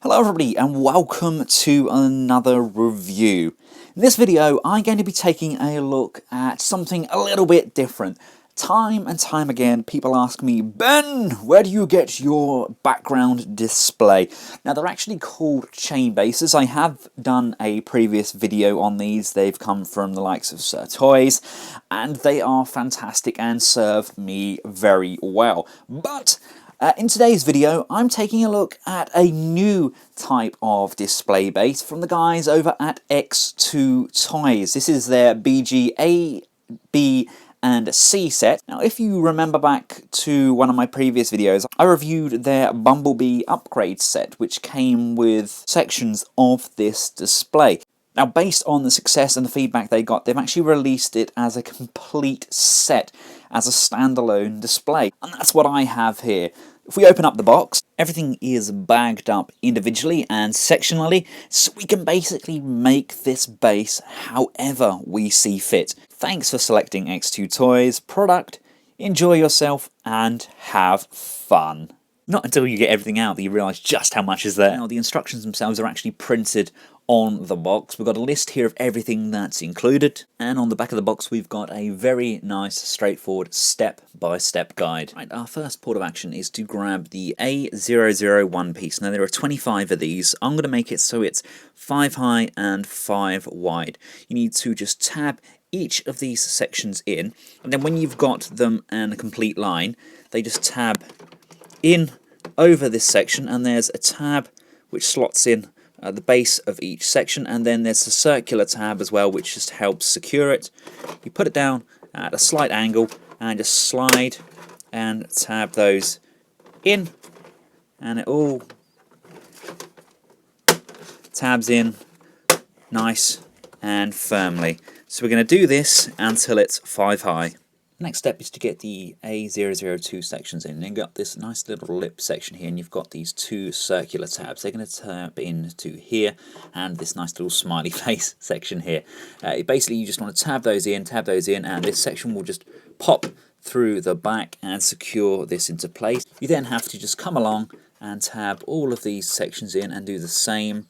Hello everybody and welcome to another review. In this video I'm going to be taking a look at something a little bit different. Time and time again people ask me, Ben, where do you get your background display? Now they're actually called chain bases. I have done a previous video on these. They've come from the likes of X2toys and they are fantastic and serve me very well. But in today's video, I'm taking a look at a new type of display base from the guys over at X2toys. This is their BG A, B, and C set. Now, if you remember back to one of my previous videos, I reviewed their Bumblebee upgrade set, which came with sections of this display. Now, based on the success and the feedback they got, they've actually released it as a complete set, as a standalone display. And that's what I have here. If we open up the box, everything is bagged up individually and sectionally, so we can basically make this base however we see fit. Thanks for selecting X2toys product, enjoy yourself and have fun. Not until you get everything out that you realise just how much is there. Now, the instructions themselves are actually printed on the box. We've got a list here of everything that's included, and on the back of the box we've got a very nice, straightforward step-by-step guide. Right, our first port of action is to grab the A001 piece. Now there are 25 of these. I'm going to make it so it's 5 high and 5 wide. You need to just tab each of these sections in, and then when you've got them in a complete line, they just tab in over this section, and there's a tab which slots in at the base of each section, and then there's a circular tab as well which just helps secure it. You put it down at a slight angle and just slide and tab those in, and it all tabs in nice and firmly. So we're going to do this until it's 5 high. Next step is to get the A002 sections in. And you've got this nice little lip section here, and you've got these two circular tabs. They're going to tab into here, and this nice little smiley face section here. Basically, you just want to tab those in, and this section will just pop through the back and secure this into place. You then have to just come along and tab all of these sections in and do the same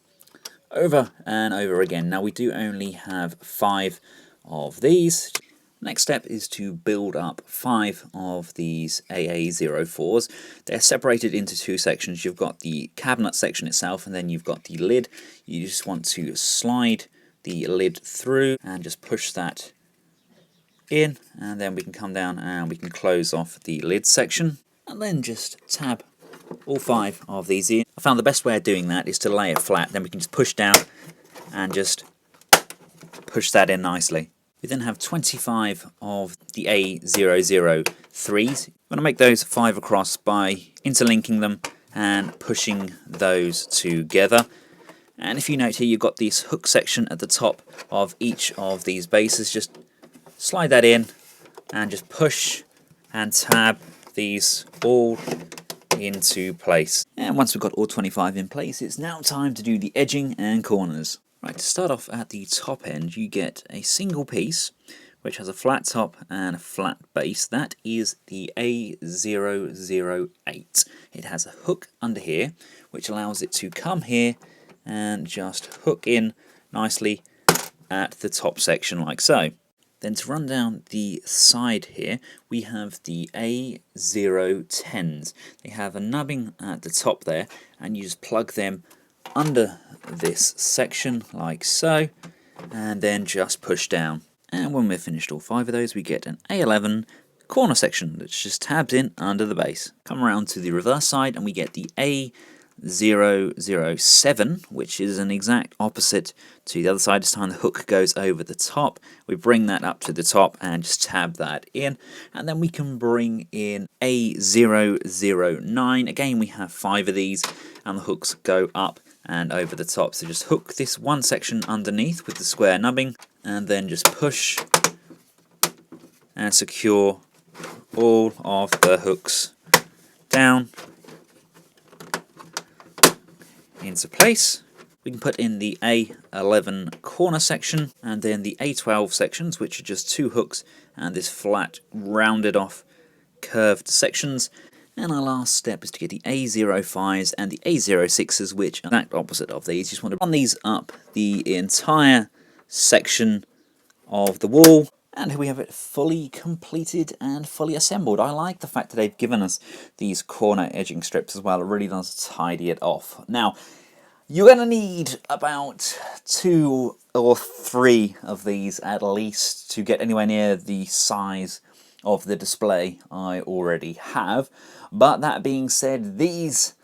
over and over again. Now, we do only have 5 of these. Next step is to build up 5 of these AA04s. They're separated into 2 sections. You've got the cabinet section itself, and then you've got the lid. You just want to slide the lid through and just push that in, and then we can come down and we can close off the lid section, and then just tab all 5 of these in. I found the best way of doing that is to lay it flat. Then we can just push down and just push that in nicely. We then have 25 of the A003s. I'm going to make those 5 across by interlinking them and pushing those together. And if you note here, you've got this hook section at the top of each of these bases. Just slide that in and just push and tab these all into place. And once we've got all 25 in place, it's now time to do the edging and corners. Right, to start off at the top end, you get a single piece which has a flat top and a flat base. That is the A008. It has a hook under here which allows it to come here and just hook in nicely at the top section like so. Then to run down the side here, we have the A010s. They have a nubbing at the top there, and you just plug them under this section like so, and then just push down. And when we've finished all 5 of those, we get an A11 corner section that's just tabbed in under the base. Come around to the reverse side and we get the A007, which is an exact opposite to the other side. This time the hook goes over the top. We bring that up to the top and just tab that in, and then we can bring in A009. Again, we have 5 of these, and the hooks go up and over the top. So just hook this one section underneath with the square nubbing, and then just push and secure all of the hooks down into place. We can put in the A11 corner section, and then the A12 sections, which are just 2 hooks and this flat rounded off curved sections. And our last step is to get the A005s and the A006s, which are the exact opposite of these. You just want to run these up the entire section of the wall, and here we have it fully completed and fully assembled. I like the fact that they've given us these corner edging strips as well. It really does tidy it off. Now, you're going to need about 2 or 3 of these at least to get anywhere near the size of the display I already have. But that being said, these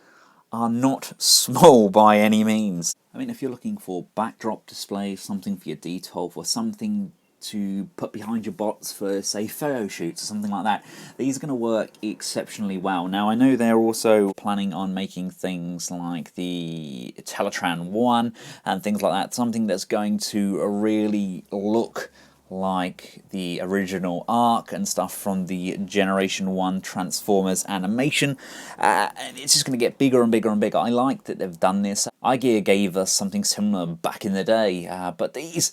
are not small by any means. I mean, if you're looking for backdrop display, something for your D12 or something to put behind your bots for, say, photo shoots or something like that, these are going to work exceptionally well. Now, I know they're also planning on making things like the Teletran 1 and things like that, something that's going to really look like the original Arc and stuff from the Generation 1 Transformers animation. And it's just going to get bigger and bigger and bigger. I like that they've done this. iGear gave us something similar back in the day, but these,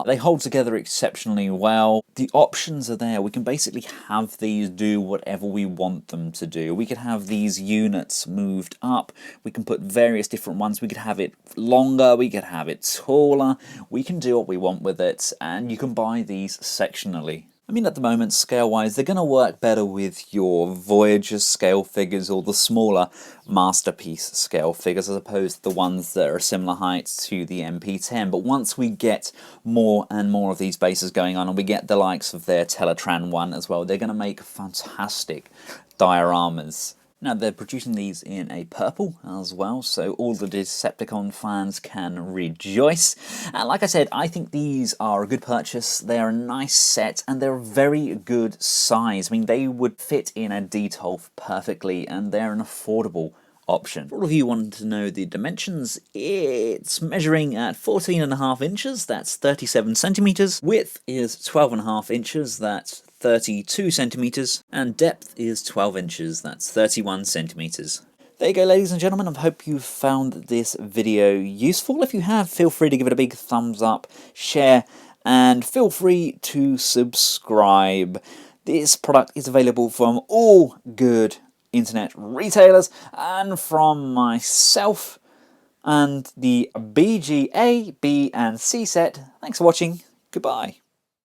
they hold together exceptionally well. The options are there. We can basically have these do whatever we want them to do. We could have these units moved up. We can put various different ones. We could have it longer. We could have it taller. We can do what we want with it, and you can buy these sectionally. I mean, at the moment, scale-wise, they're going to work better with your Voyager scale figures or the smaller Masterpiece scale figures as opposed to the ones that are similar heights to the MP10. But once we get more and more of these bases going on and we get the likes of their Teletran 1 as well, they're going to make fantastic dioramas. Now, they're producing these in a purple as well, so all the Decepticon fans can rejoice. And like I said, I think these are a good purchase. They're a nice set, and they're a very good size. I mean, they would fit in a D12 perfectly, and they're an affordable option. For all of you wanting to know the dimensions, it's measuring at 14.5 inches, that's 37 centimeters. Width is 12.5 inches, that's 32 centimeters, and depth is 12 inches, that's 31 centimeters. There you go, ladies and gentlemen. I hope you found this video useful. If you have, feel free to give it a big thumbs up, share, and feel free to subscribe. This product is available from all good internet retailers and from myself and the BGA, B and C set. Thanks for watching. Goodbye.